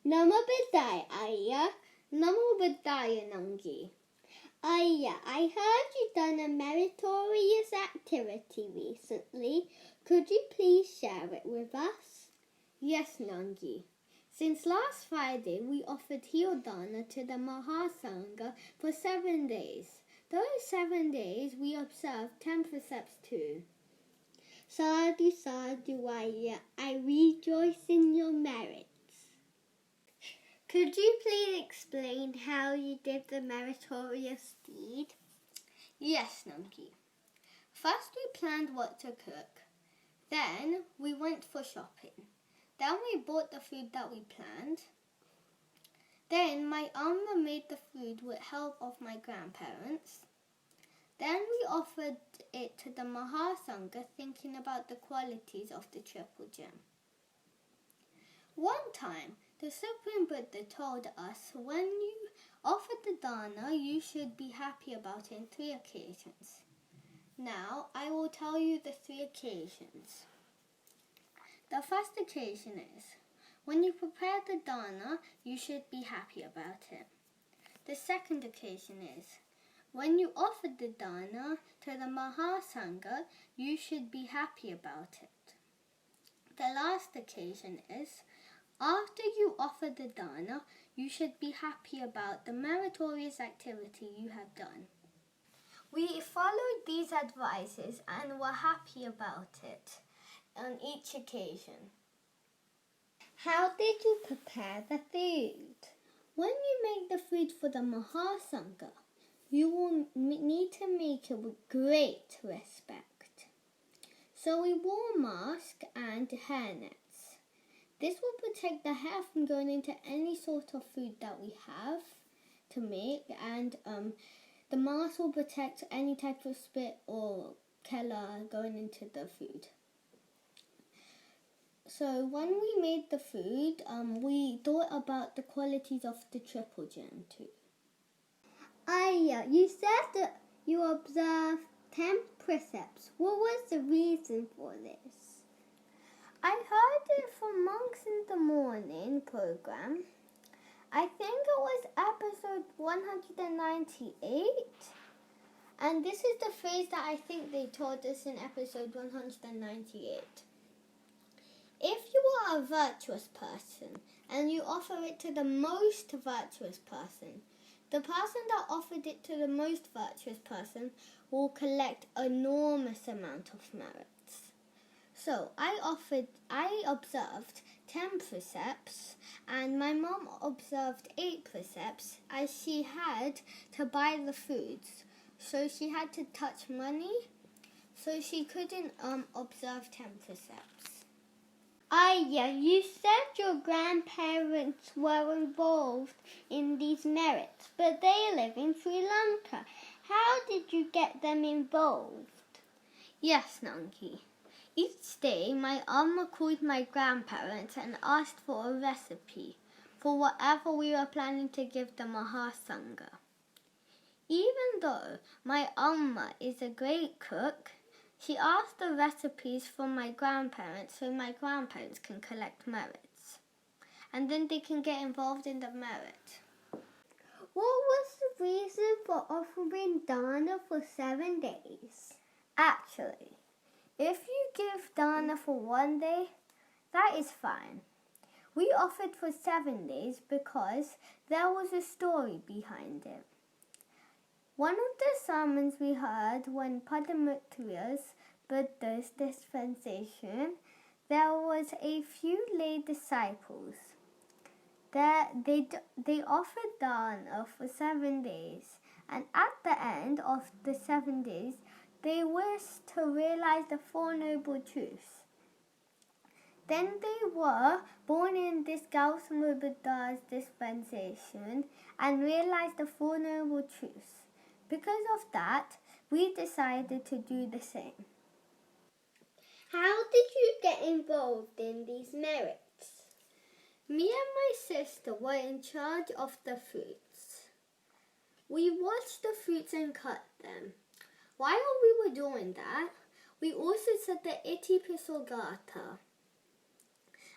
Nama Bidaya Ayya, Nama Bidaya Nangi. Ayya, I heard you've done a meritorious activity recently. Could you please share it with us? Yes, Nangi. Since last Friday, we offered Dana to the Maha Sangha for 7 days. Those 7 days, we observed 10 precepts too. Sadhu, sadhu, Ayya, I rejoice in your merits. Could you please explain how you did the meritorious deed? Yes, Nangi. First, we planned what to cook. Then, we went for shopping. Then, we bought the food that we planned. Then, my Amma made the food with help of my grandparents. Then, we offered it to the Maha Sangha, thinking about the qualities of the triple gem. One time, the Supreme Buddha told us when you offer the dana, you should be happy about it in 3 occasions. Now, I will tell you the 3 occasions. The first occasion is, when you prepare the dana, you should be happy about it. The second occasion is, when you offer the dana to the Maha Sangha, you should be happy about it. The last occasion is, after you offer the dana, you should be happy about the meritorious activity you have done. We followed these advices and were happy about it on each occasion. How did you prepare the food? When you make the food for the Maha Sangha, you will need to make it with great respect. So we wore masks and hairnets. This will protect the hair from going into any sort of food that we have to make, and the mask will protect any type of spit or kela going into the food. So when we made the food, we thought about the qualities of the triple gem too. Ayya, you said that you observed 10 precepts. What was the reason for this? I heard it from Monks in the Morning program. I think it was episode 198. And this is the phrase that I think they taught us in episode 198. If you are a virtuous person and you offer it to the most virtuous person, the person that offered it to the most virtuous person will collect enormous amount of merits. So I observed 10 precepts, and my mom observed 8 precepts as she had to buy the foods. So she had to touch money, so she couldn't observe 10 precepts. Ayya, you said your grandparents were involved in these merits, but they live in Sri Lanka. How did you get them involved? Yes, Nanki. Each day, my Amma called my grandparents and asked for a recipe for whatever we were planning to give the Maha Sangha. Even though my Amma is a great cook, she asked the recipes from my grandparents so my grandparents can collect merits. And then they can get involved in the merit. What was the reason for offering dana for 7 days? Actually, if you give dana for 1 day, that is fine. We offered for 7 days because there was a story behind it. One of the sermons we heard when Padumuttara's Buddha's dispensation, there was a few lay disciples. They offered dana for 7 days, and at the end of the 7 days, they wished to realize the 4 noble truths. Then they were born in this Gautama Buddha's dispensation and realized the 4 noble truths. Because of that, we decided to do the same. How did you get involved in these merits? Me and my sister were in charge of the fruits. We washed the fruits and cut them. While we were doing that, we also said the Iti Pisul Gatha.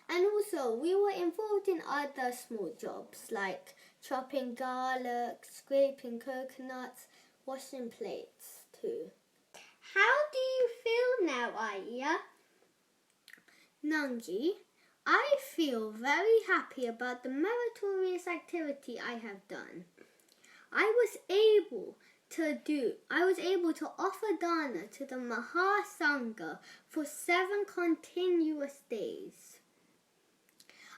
And also, we were involved in other small jobs like chopping garlic, scraping coconuts, washing plates too. How do you feel now, Aya? Nangi, I feel very happy about the meritorious activity I have done. I was able to offer dana to the Maha Sangha for 7 continuous days.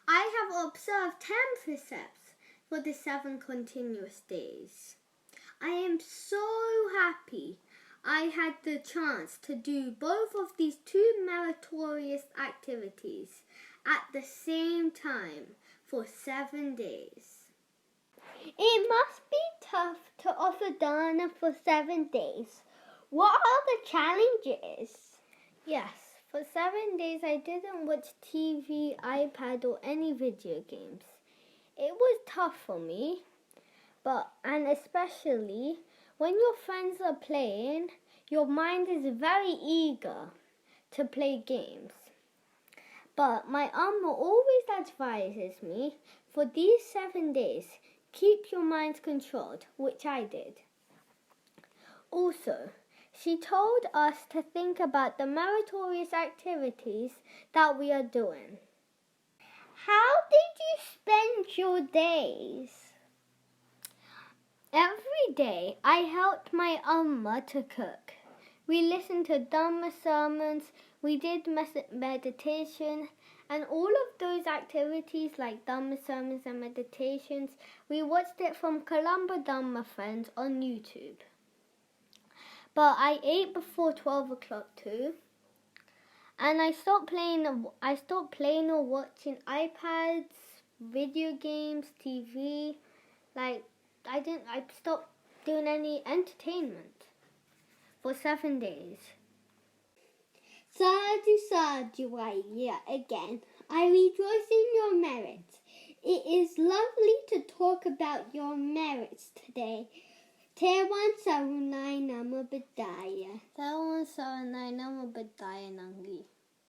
I have observed 10 precepts for the 7 continuous days. I am so happy I had the chance to do both of these 2 meritorious activities at the same time for 7 days. It must be tough to offer dana for 7 days. What are the challenges? Yes, for 7 days I didn't watch TV, iPad or any video games. It was tough for me, and especially when your friends are playing, your mind is very eager to play games. But my Amma always advises me, for these 7 days, keep your mind controlled, which I did. Also, she told us to think about the meritorious activities that we are doing. How did you spend your days? Every day, I helped my Amma to cook. We listened to Dhamma sermons, we did meditation, and all of those activities like Dhamma sermons and meditations, we watched it from Colombo Dhamma Friends on YouTube. But I ate before 12 o'clock too. And I stopped playing or watching iPads, video games, TV. I stopped doing any entertainment for 7 days. Sadhu, sadhu, Aya, again. I rejoice in your merits. It is lovely to talk about your merits today. Tewan sarunai nama bedaya. Tewan sarunai nama bedaya, Nangi.